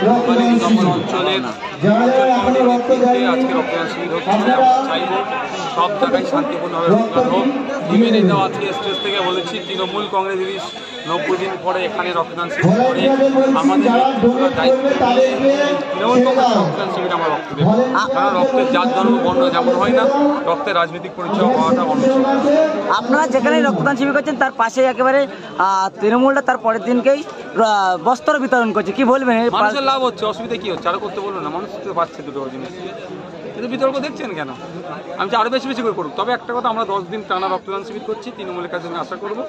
নগর অঞ্চলের আজকে রক্তদান শিবির হচ্ছে। আমরা চাইব সব জায়গায় শান্তিপূর্ণভাবে রক্তদান হোক। নিবেদিত আজকে স্টেজ থেকে বলেছি, তৃণমূল কংগ্রেস যদি 90 দিন পরে এখানে রক্তদান শিবির করে আমাদের দায়িত্ব তৃণমূল কংগ্রেস রক্তদান শিবির আমরা রক্ত দেবো। কারণ রক্তের জাত ধর্ম বর্ণ যেমন হয় না, রক্তের রাজনৈতিক পরিচয় হওয়াটা অনুচিত। আপনারা যেখানে রক্তদান শিবির করছেন তার পাশে একেবারে তৃণমূলটা তার পরের দিনকেই বস্ত্র বিতরণ করছে, কি বলবেন? মানুষের লাভ হচ্ছে, অসুবিধা কি হচ্ছে? আরো করতে বলুন না, মানুষ তো পাচ্ছে দুটো জিনিস। কিন্তু বিতর্ক দেখছেন কেন? আমি আরো বেশি বেশি করে করুক। তবে একটা কথা, আমরা 10 দিন টানা রক্তদান শিবির করছি। তৃণমূলের কাছে আমি আশা করবো,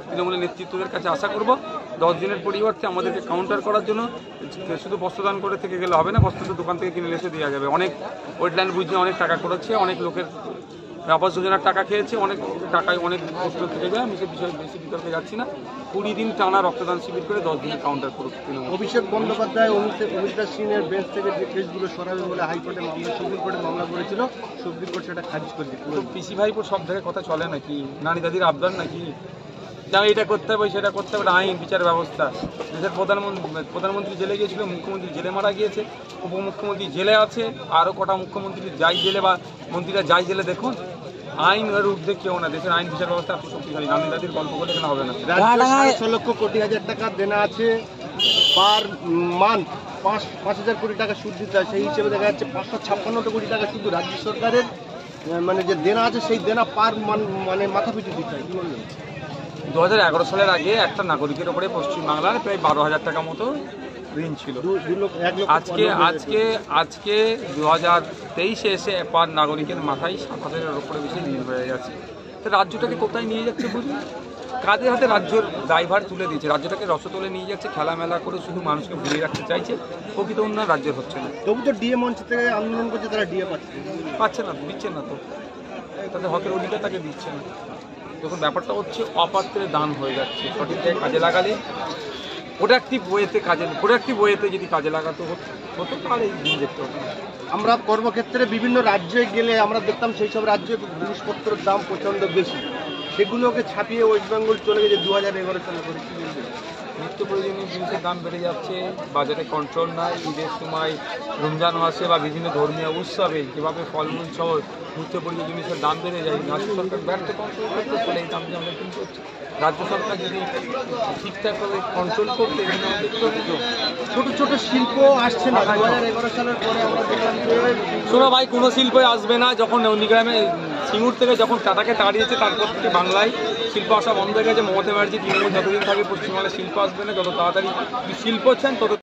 তৃণমূলের নেতৃত্বদের কাছে আশা করব 10 দিনের পরিবর্তে আমাদেরকে কাউন্টার করার জন্য শুধু বস্ত্রদান করে থেকে গেলে হবে না, বস্ত্র তো দোকান থেকে কিনে এসে দেওয়া যাবে। অনেক ওয়েটল্যান্ড বুঝে অনেক টাকা করেছে, অনেক লোকের আবাস যোজনার টাকা খেয়েছে, অনেক টাকায় অনেক বস্তু থেকে যায়। আমি সে বিষয়ে বেশি বিতর্কে যাচ্ছি না। 20 দিন টানা রক্তদান শিবির করে 10 দিনের কাউন্টার করুক। অভিষেক বন্দ্যোপাধ্যায় অমিতা সিংয়ের বেঞ্চ থেকে যে কেসগুলো সরাবে বলে হাইকোর্টে মামলা, সুপ্রিম কোর্টে মামলা করেছিল, সুপ্রিম কোর্ট সেটা খারিজ করে দিল। পিসি ভাইপুর সব জায়গায় কথা চলে নাকি? নানি দাদির আবদার নাকি? এটা করতে হবে সেটা করতে হবে, আইন বিচার ব্যবস্থা। দেশের প্রধানমন্ত্রী জেলে গিয়েছিল, মুখ্যমন্ত্রী জেলে মারা গিয়েছে, উপমুখ্যমন্ত্রী জেলে আছে, আরও কটা মুখ্যমন্ত্রী যাই জেলে বা মন্ত্রীরা যাই জেলে। দেখুন, আইন এর ঊর্ধ্বে কেউ না। দেশের আইন বিচার ব্যবস্থা এত শক্তিশালী, নানি দাদির গল্প করলে কেন হবে না? 6 লক্ষ কোটি হাজার টাকা দেনা আছে, পার মান্থ 5,000 কোটি টাকা সুদ দিতে হয়। সেই হিসেবে দেখা যাচ্ছে 556 কোটি টাকা শুধু রাজ্য সরকারের মানে যে দেনা আছে, সেই দেনা পার মানে মাথা পিছু দিতে হয়। কি বলবেন? 2011 সালের আগে একটা নাগরিকের ওপরে পশ্চিমবাংলার প্রায় 12,000 টাকা মতো ঋণ ছিল। আজকে 2023-এ এসে পার নাগরিকের মাথায় 7,000-এর ওপরে বেশি ঋণ হয়ে গেছে। তো রাজ্যটাকে কোথায় নিয়ে যাচ্ছে বুঝুন? কাদের হাতে রাজ্যের ড্রাইভার তুলে দিয়েছে, রাজ্যটাকে রসতলে নিয়ে যাচ্ছে, খেলামেলা করে শুধু মানুষকে ভুলিয়ে রাখতে চাইছে। প্রকৃত উন্নয়ন রাজ্যের হচ্ছে না। তবু তো ডিএ মঞ্চ থেকে আন্দোলন করছে, তারা ডিএ পাচ্ছে না, দিচ্ছে না তো, তাদের হকের অধিকার তাকে দিচ্ছে না। যখন ব্যাপারটা হচ্ছে অপাত্রে দান হয়ে যাচ্ছে, সঠিক জায়গায় কাজে লাগালে প্রোডাক্টিভ ওয়েতে যদি কাজে লাগাতে হতো তাহলে এই দিন দেখতে হতো। আমরা কর্মক্ষেত্রে বিভিন্ন রাজ্যে গেলে আমরা দেখতাম সেই সব রাজ্যে জিনিসপত্রের দাম প্রচণ্ড বেশি, সেগুলোকে ছাপিয়ে ওয়েস্ট বেঙ্গল চলে গেছে 2011 সালে করে। নিত্য প্রয়োজনীয় জিনিসের দাম বেড়ে যাচ্ছে, বাজারে কন্ট্রোল নাই। ঈদের সময়, রমজান মাসে বা বিভিন্ন ধর্মীয় উৎসবে যেভাবে ফলমূল সহ নিত্য প্রয়োজনীয় জিনিসের দাম বেড়ে যায়, রাজ্য সরকার ব্যর্থ কন্ট্রোল করতে চলে এই দাম আমরা কিন্তু হচ্ছে। রাজ্য সরকার যদি ঠিকঠাকভাবে কন্ট্রোল করতে, এখানে দেখতে হতো ছোট ছোট শিল্প আসছে না। 2011 সালের পরে আমরা দেখলাম যে শোনো ভাই, কোনো শিল্পই আসবে না। যখন নন্দীগ্রামে সিঙ্গুর থেকে যখন টাটাকে তাড়িয়েছে, তারপর থেকে বাংলায় শিল্প আসা বন্ধ হয়ে গেছে। মমতা ব্যানার্জি তৃণমূল যতদিন থাকে পশ্চিমবাংলায় শিল্প আসবে না। যত তাড়াতাড়ি শিল্প চান তত